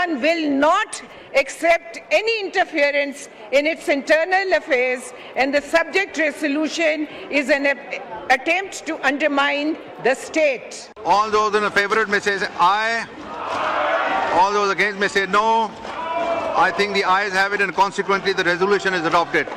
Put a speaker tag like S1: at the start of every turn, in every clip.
S1: Pakistan will not accept any interference in its internal affairs, and the subject resolution is an attempt to undermine the state.
S2: All those in favor may say aye. All those against may say no. I think the ayes have it and consequently the resolution is adopted.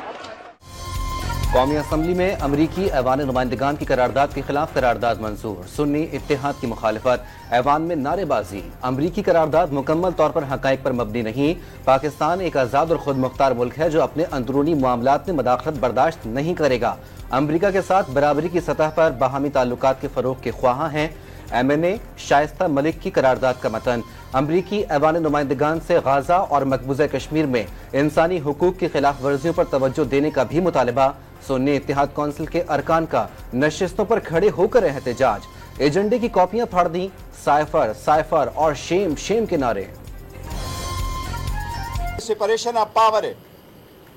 S3: قومی assembly میں امریکی ایوان نمائندگان کی قرارداد کے خلاف قرارداد منظور، سنی اتحاد کی مخالفت، ایوان میں نعرے بازی۔ امریکی قرارداد مکمل طور پر حقائق پر مبنی نہیں، پاکستان ایک آزاد اور خود مختار ملک ہے جو اپنے اندرونی معاملات میں مداخلت برداشت نہیں کرے گا۔ امریکہ کے ساتھ برابری کی سطح پر باہمی تعلقات کے فروغ کے خواہاں ہیں۔ ایم این اے شائستہ ملک کی قرارداد کا متن، امریکی ایوان نمائندگان سے غزہ اور مقبوضہ کشمیر میں انسانی حقوق کی خلاف ورزیوں پر توجہ دینے کا بھی مطالبہ، سنی اتحاد کونسل کے ارکان کا نشستوں پر کھڑے ہو کر احتجاج، ایجنڈے کی کاپیاں پھاڑ دیں، سائفر سائفر اور شیم شیم کے نعرے۔
S4: سپریشن آف پاور ہے،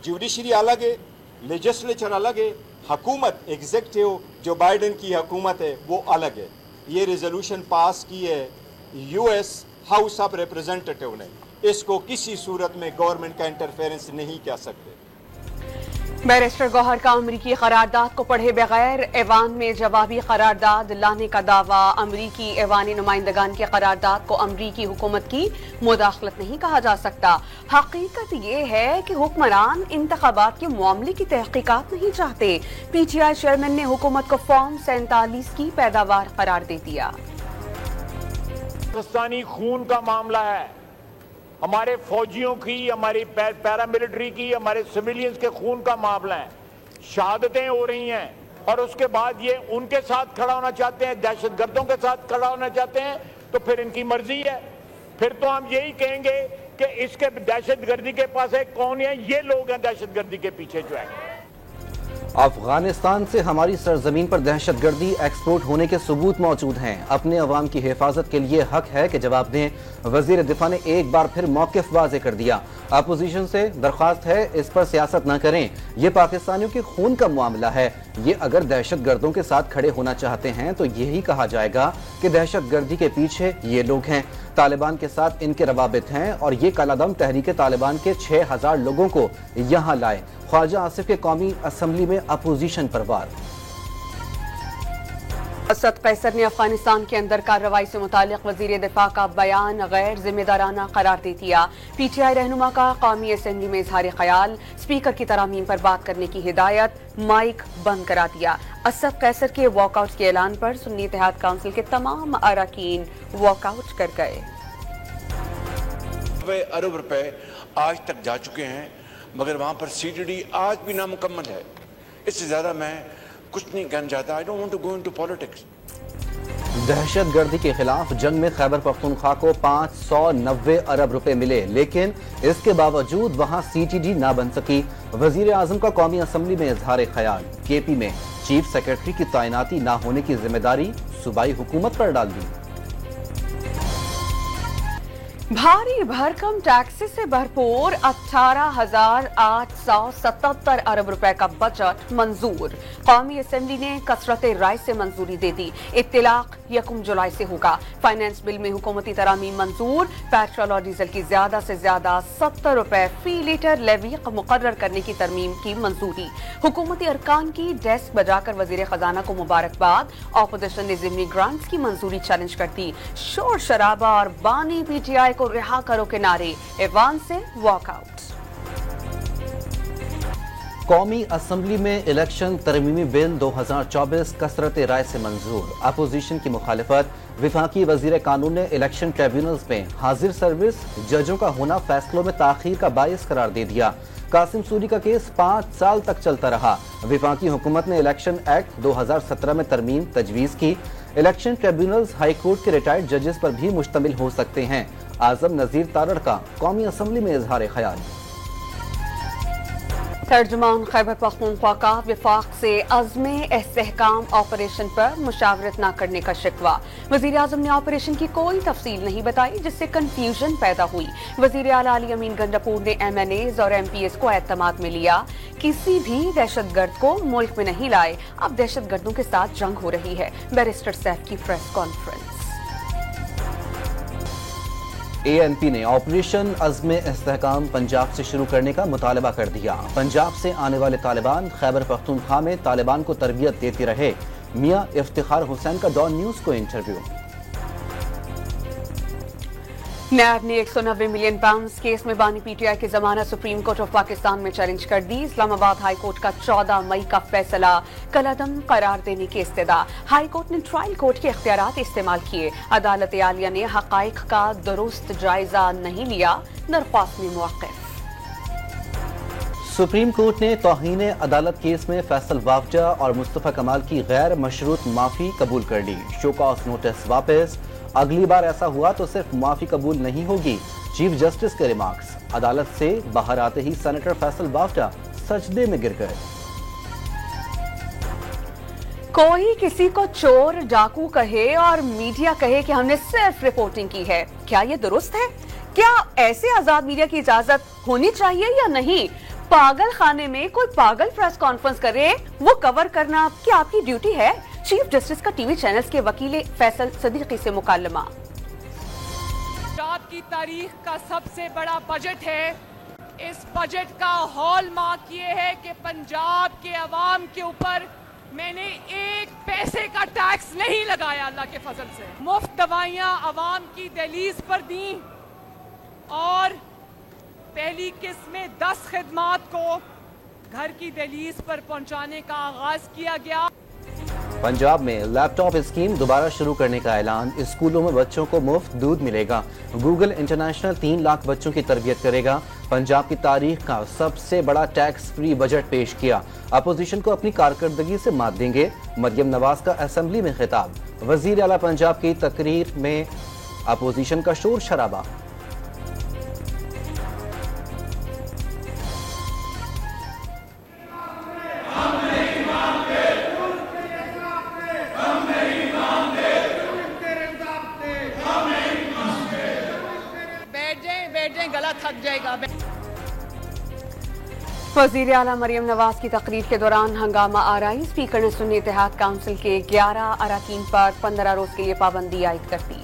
S4: جوڈیشری الگ ہے، لیجسلیچر الگ ہے، حکومت ایگزیکٹو جو بائیڈن کی حکومت ہے وہ الگ ہے۔ یہ ریزولوشن پاس کی ہے یو ایس ہاؤس آف ریپرزینٹیٹیو نے، اس کو کسی صورت میں گورنمنٹ کا انٹرفیرنس نہیں کہہ سکتے۔
S5: بیرسٹر گوہر کا امریکی قرارداد کو پڑھے بغیر ایوان میں جوابی قرارداد لانے کا دعویٰ، امریکی ایوانی نمائندگان کی قرارداد کو امریکی حکومت کی مداخلت نہیں کہا جا سکتا۔ حقیقت یہ ہے کہ حکمران انتخابات کے معاملے کی تحقیقات نہیں چاہتے۔ پی ٹی آئی چیئرمین نے حکومت کو فارم 47 کی پیداوار قرار دے دیا۔
S6: پاکستانی خون کا معاملہ ہے، ہمارے فوجیوں کی، ہماری پیراملٹری کی، ہمارے سویلینز کے خون کا معاملہ ہے۔ شہادتیں ہو رہی ہیں اور اس کے بعد یہ ان کے ساتھ کھڑا ہونا چاہتے ہیں، دہشت گردوں کے ساتھ کھڑا ہونا چاہتے ہیں، تو پھر ان کی مرضی ہے۔ پھر تو ہم یہی کہیں گے کہ اس کے دہشت گردی کے پاس ہے کون ہے، یہ لوگ ہیں دہشت گردی کے پیچھے جو ہے۔
S3: افغانستان سے ہماری سرزمین پر دہشت گردی ایکسپورٹ ہونے کے ثبوت موجود ہیں، اپنے عوام کی حفاظت کے لیے حق ہے کہ جواب دیں۔ وزیر دفاع نے ایک بار پھر موقف واضح کر دیا۔ اپوزیشن سے درخواست ہے اس پر سیاست نہ کریں، یہ پاکستانیوں کے خون کا معاملہ ہے۔ یہ اگر دہشت گردوں کے ساتھ کھڑے ہونا چاہتے ہیں تو یہی کہا جائے گا کہ دہشت گردی کے پیچھے یہ لوگ ہیں، طالبان کے ساتھ ان کے روابط ہیں اور یہ کالعدم تحریک طالبان کے 6000 لوگوں کو یہاں لائے۔ خواجہ آصف کے قومی اسمبلی میں اپوزیشن پر وار۔
S5: اسد قیصر نے افغانستان کے اندر کارروائی سے متعلق وزیر دفاع کا بیان غیر ذمہ دارانہ قرار دے دیا۔ پی ٹی آئی رہنما کا قومی اسمبلی میں اظہار خیال، اسپیکر کی ترامیم پر بات کرنے کی ہدایت، مائک بند کرا دیا۔ اسد قیصر کے واک آؤٹ کے اعلان پر سنی اتحاد کونسل کے تمام اراکین واک آؤٹ کر گئے۔
S7: ارب روپے آج تک جا چکے ہیں مگر وہاں پر سی ٹی ڈی آج بھی نامکمل ہے۔ اس سے زیادہ میں کچھ نہیں کہنا چاہتا۔ I don't want to go into politics۔
S3: دہشت گردی کے خلاف جنگ میں خیبر پختونخوا کو 590 ارب روپے ملے، لیکن اس کے باوجود وہاں سی ٹی ڈی نہ بن سکی۔ وزیر اعظم کا قومی اسمبلی میں اظہار خیال، کے پی میں چیف سیکرٹری کی تعیناتی نہ ہونے کی ذمہ داری صوبائی حکومت پر ڈال دی۔
S5: بھاری بھرکم ٹیکس سے بھرپور 18,877 ارب روپے کا بجٹ منظور، قومی اسمبلی نے کثرت رائے سے منظوری دے دی۔ اطلاق 1 جولائی سے ہوگا۔ فائنانس بل میں حکومتی ترامیم منظور، پیٹرول اور ڈیزل کی زیادہ سے زیادہ 70 روپے فی لیٹر لیوی مقرر کرنے کی ترمیم کی منظوری۔ حکومتی ارکان کی ڈیسک بجا کر وزیر خزانہ کو مبارکباد، اپوزیشن نے ضمنی گرانٹس کی منظوری چیلنج کر دی۔ شور شرابہ اور بانی پی ٹی آئی کو رہا کرو کے نعرے، ایوان سے واک آؤٹ۔
S3: قومی اسمبلی میں الیکشن ترمیمی بل 2024 کثرت رائے سے منظور، اپوزیشن کی مخالفت۔ وفاقی وزیر قانون نے الیکشن ٹریبیونلز میں حاضر سروس ججوں کا ہونا فیصلوں میں تاخیر کا باعث قرار دے دیا۔ قاسم سوری کا کیس 5 سال تک چلتا رہا۔ وفاقی حکومت نے الیکشن ایکٹ 2017 میں ترمیم تجویز کی۔ الیکشن ٹریبیونلز ہائی کورٹ کے ریٹائرڈ ججز پر بھی مشتمل ہو سکتے ہیں۔ اعظم نذیر تارڑ کا قومی اسمبلی میں اظہار خیال۔
S5: ترجمان خیبر پختونخوا کا وفاق سے عزم استحکام آپریشن پر مشاورت نہ کرنے کا شکوہ۔ وزیر اعظم نے آپریشن کی کوئی تفصیل نہیں بتائی جس سے کنفیوژن پیدا ہوئی۔ وزیر اعلیٰ علی امین گنڈاپور نے ایم این ایز اور ایم پی ایس کو اعتماد میں لیا، کسی بھی دہشت گرد کو ملک میں نہیں لائے، اب دہشت گردوں کے ساتھ جنگ ہو رہی ہے۔ بیرسٹر سیف کی پریس کانفرنس۔
S3: ANP نے آپریشن عزم استحکام پنجاب سے شروع کرنے کا مطالبہ کر دیا. پنجاب سے آنے والے طالبان خیبر پختونخوا میں طالبان کو تربیت دیتے رہے. میاں افتخار حسین کا ڈان نیوز کو انٹرویو.
S5: نیب نے 190 ملین پاؤنڈز کیس میں بانی PTI کی ضمانت سپریم کورٹ آف پاکستان میں چیلنج کر دی. اسلام آباد ہائی کورٹ کا 14 مئی کا فیصلہ کالعدم قرار دینے کی استدعا. ہائی کورٹ نے ٹرائل کورٹ کے اختیارات استعمال کیے. عدالت عالیہ نے حقائق کا درست جائزہ نہیں لیا. درخواست میں موقف.
S3: سپریم کورٹ نے توہین عدالت کیس میں فیصل وافجہ اور مصطفیٰ کمال کی غیر مشروط معافی قبول کر لی. شو کاز نوٹس واپس. اگلی بار ایسا ہوا تو صرف معافی قبول نہیں ہوگی. چیف جسٹس کے ریمارکس. عدالت سے باہر آتے ہی سینیٹر فیصل وافجہ سجدے میں گر گئے.
S5: کوئی کسی کو چور ڈاکو کہے اور میڈیا کہے کہ ہم نے صرف رپورٹنگ کی ہے. کیا یہ درست ہے؟ کیا ایسے آزاد میڈیا کی اجازت ہونی چاہیے یا نہیں؟ پاگل خانے میں کوئی پاگل پریس کانفرنس کرے وہ کور کرنا کیا آپ کی ڈیوٹی ہے؟ چیف جسٹس کا ٹی وی چینلز کے وکیل فیصل صدیقی سے مکالمہ.
S8: پنجاب کی تاریخ کا سب سے بڑا بجٹ ہے. اس بجٹ کا ہال مارک یہ ہے کہ پنجاب کے عوام کے اوپر میں نے ایک پیسے کا ٹیکس نہیں لگایا. اللہ کے فضل سے مفت دوائیاں عوام کی دہلیز پر دیں اور پہلی قسط میں 10 خدمات کو گھر کی دہلیز پر پہنچانے کا آغاز کیا گیا.
S3: پنجاب میں لیپ ٹاپ اسکیم دوبارہ شروع کرنے کا اعلان. اسکولوں میں بچوں کو مفت دودھ ملے گا. گوگل انٹرنیشنل 3 لاکھ بچوں کی تربیت کرے گا. پنجاب کی تاریخ کا سب سے بڑا ٹیکس فری بجٹ پیش کیا. اپوزیشن کو اپنی کارکردگی سے مات دیں گے. مریم نواز کا اسمبلی میں خطاب. وزیر اعلیٰ پنجاب کی تقریر میں اپوزیشن کا شور شرابہ.
S8: گلا تھک جائے گا.
S5: وزیر اعلیٰ مریم نواز کی تقریر کے دوران ہنگامہ آرائی. اسپیکر نے سنی اتحاد کونسل کے 11 اراکین پر 15 روز کے لیے پابندی عائد کر دی.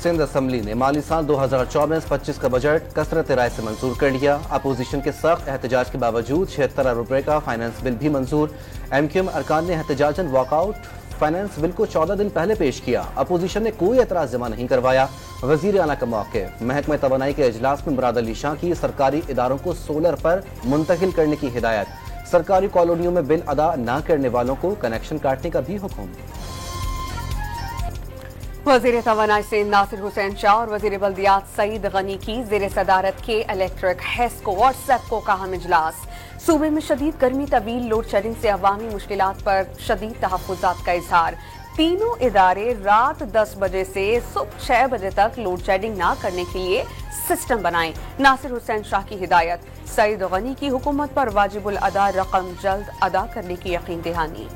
S3: سندھ اسمبلی نے مالی سال 2024-25 کا بجٹ کثرت رائے سے منظور کر لیا. اپوزیشن کے سخت احتجاج کے باوجود 76 ارب روپے کا فائنانس بل بھی منظور. MQM ارکان نے احتجاجاً واک آؤٹ فائنانس بل کو 14 دن پہلے پیش کیا. اپوزیشن نے کوئی اعتراض جمع نہیں کروایا. وزیر اعلیٰ کا موقف. محکمہ توانائی کے اجلاس میں مراد علی شاہ کی سرکاری اداروں کو سولر پر منتقل کرنے کی ہدایت. سرکاری کالونیوں میں بل ادا نہ کرنے والوں کو کنیکشن کاٹنے کا بھی حکم.
S5: وزیر توانائی سے ناصر حسین شاہ اور وزیر بلدیات سعید غنی کی زیر صدارت کے الیکٹرک ہیسکو اور سیپکو کا اہم اجلاس. صوبے میں شدید گرمی طویل لوڈ شیڈنگ سے عوامی مشکلات پر شدید تحفظات کا اظہار. تینوں ادارے رات 10 بجے سے صبح 6 بجے تک لوڈ شیڈنگ نہ کرنے کے لیے سسٹم بنائیں. ناصر حسین شاہ کی ہدایت. سعید غنی کی حکومت پر واجب الادا رقم جلد ادا کرنے کی یقین دہانی.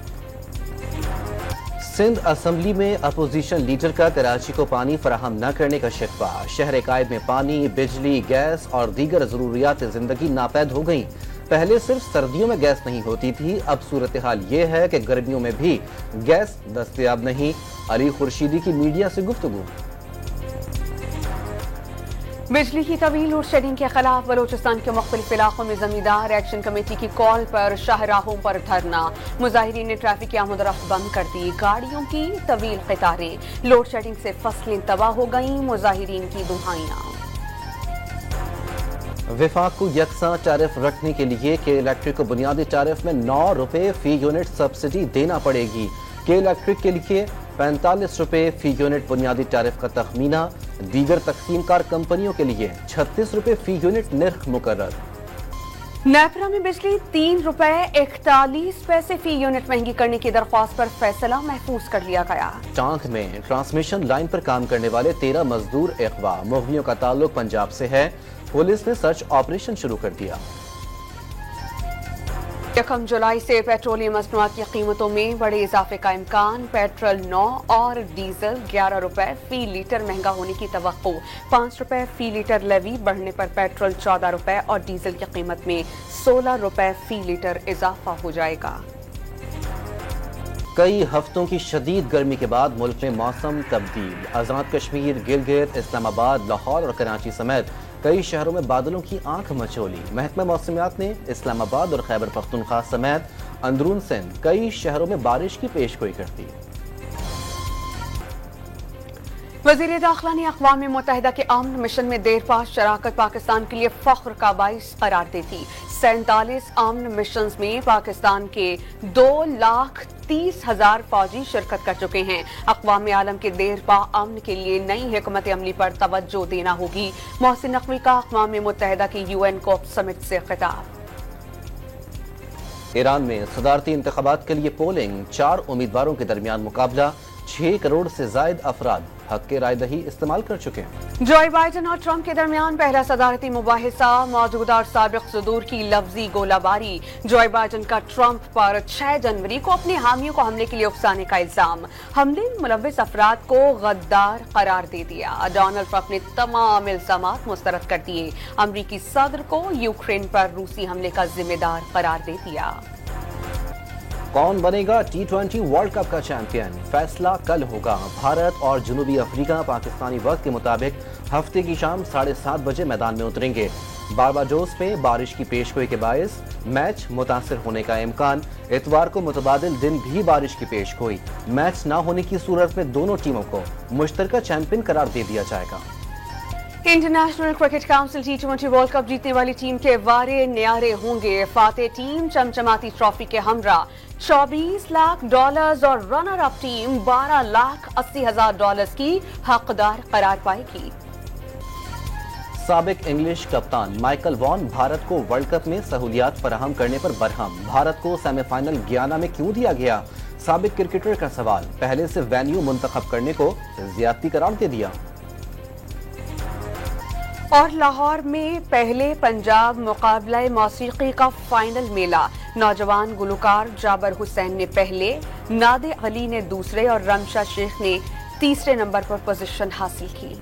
S3: سندھ اسمبلی میں اپوزیشن لیڈر کا کراچی کو پانی فراہم نہ کرنے کا شکوہ. شہر قائد میں پانی، بجلی، گیس اور دیگر ضروریات زندگی ناپید ہو گئیں. پہلے صرف سردیوں میں گیس نہیں ہوتی تھی، اب صورتحال یہ ہے کہ گرمیوں میں بھی گیس دستیاب نہیں. علی خورشیدی کی میڈیا سے گفتگو.
S5: بجلی کی طویل لوڈ شیڈنگ کے خلاف بلوچستان کے مختلف علاقوں میں زمیندار ایکشن کمیٹی کی کال پر شاہراہوں پر دھرنا. مظاہرین نے ٹریفک کی آمد و رفت بند کر دی. گاڑیوں کی طویل قطاریں. لوڈ شیڈنگ سے فصلیں تباہ ہو گئیں. مظاہرین کی دہائیاں.
S3: وفاق کو یکساں ٹیرف رکھنے کے لیے کے الیکٹرک کو بنیادی ٹیرف میں 9 روپے فی یونٹ سبسڈی دینا پڑے گی. کے الیکٹرک کے لیے 45 روپے فی یونٹ بنیادی ٹیرف کا تخمینہ. دیگر تقسیم کار کمپنیوں کے لیے 36 روپے فی یونٹ نرخ مقرر.
S5: نیپرا میں بجلی 3 روپے 41 پیسے فی یونٹ مہنگی کرنے کی درخواست پر فیصلہ محفوظ کر لیا گیا.
S3: ٹانک میں ٹرانسمیشن لائن پر کام کرنے والے 13 مزدور اغوا. مغویوں کا تعلق پنجاب سے ہے. پولیس نے سرچ آپریشن شروع کر دیا.
S5: 1 جولائی سے پیٹرولیم مصنوعات کی قیمتوں میں بڑے اضافے کا امکان. پیٹرول 9 اور ڈیزل 11 روپے فی لیٹر مہنگا ہونے کی توقع. 5 روپے فی لیٹر لیوی بڑھنے پر پیٹرول 14 روپے اور ڈیزل کی قیمت میں 16 روپے فی لیٹر اضافہ ہو جائے گا.
S3: کئی ہفتوں کی شدید گرمی کے بعد ملک میں موسم تبدیل. آزاد کشمیر، گلگت، اسلام آباد، لاہور اور کراچی سمیت کئی شہروں میں بادلوں کی آنکھ مچولی. محکمہ موسمیات نے اسلام آباد اور خیبر پختونخوا سمیت اندرون سندھ کئی شہروں میں بارش کی پیشگوئی کر دی.
S5: وزیر داخلہ نے اقوام متحدہ کے امن مشن میں دیر پا شراکت پاکستان کے لیے فخر کا باعث قرار دیتی. 47 امن مشنز میں پاکستان کے 2,30,000 فوجی شرکت کر چکے ہیں. اقوام عالم کے دیر پا امن کے لیے نئی حکمت عملی پر توجہ دینا ہوگی. محسن نقوی کا اقوام متحدہ کی UN کوپ سمٹ سے خطاب.
S3: ایران میں صدارتی انتخابات کے لیے پولنگ، 4 امیدواروں کے درمیان مقابلہ. 6 کروڑ سے زائد افراد حق کے رائے دہی استعمال کر چکے ہیں.
S5: جو بائیڈن اور ٹرمپ کے درمیان پہلا صدارتی مباحثہ، موجودہ اور سابق صدور کی لفظی گولہ باری. جو بائیڈن کا ٹرمپ پر 6 جنوری کو اپنے حامیوں کو حملے کے لیے اکسانے کا الزام. حملے میں ملوث افراد کو غدار قرار دے دیا. ڈونلڈ ٹرمپ نے تمام الزامات مسترد کر دیے. امریکی صدر کو یوکرین پر روسی حملے کا ذمہ دار قرار دے دیا.
S3: کون بنے گا T20 ورلڈ کپ کا چیمپئن؟ فیصلہ کل ہوگا. بھارت اور جنوبی افریقہ پاکستانی وقت کے مطابق ہفتے کی شام 7:30 بجے میدان میں اتریں گے. بارباڈوس میں بارش کی پیشگوئی کے باعث میچ متاثر ہونے کا امکان. اتوار کو متبادل دن بھی بارش کی پیشگوئی. میچ نہ ہونے کی صورت میں دونوں ٹیموں کو مشترکہ چیمپئن قرار دے دیا جائے گا.
S5: International cricket council T20 world cup جیتنے والی ٹیم کے وارے نیارے ہوں گے. فاتح ٹیم چمچماتی ٹرافی کے ہمراہ $24 لاکھ اور رنر اپ ٹیم $12,80,000 کی حقدار قرار پائے گی.
S3: سابق انگلش کپتان مائیکل وان بھارت کو ورلڈ کپ میں سہولیات فراہم کرنے پر برہم. بھارت کو سیمی فائنل گیانا میں کیوں دیا گیا؟ سابق کرکٹر کا سوال. پہلے سے وینیو منتخب کرنے کو زیادتی قرار دے دیا.
S5: اور لاہور میں پہلے پنجاب مقابلہ موسیقی کا فائنل میلہ. نوجوان گلوکار جابر حسین نے پہلے، نادر علی نے دوسرے اور رمشا شیخ نے تیسرے نمبر پر پوزیشن حاصل کی.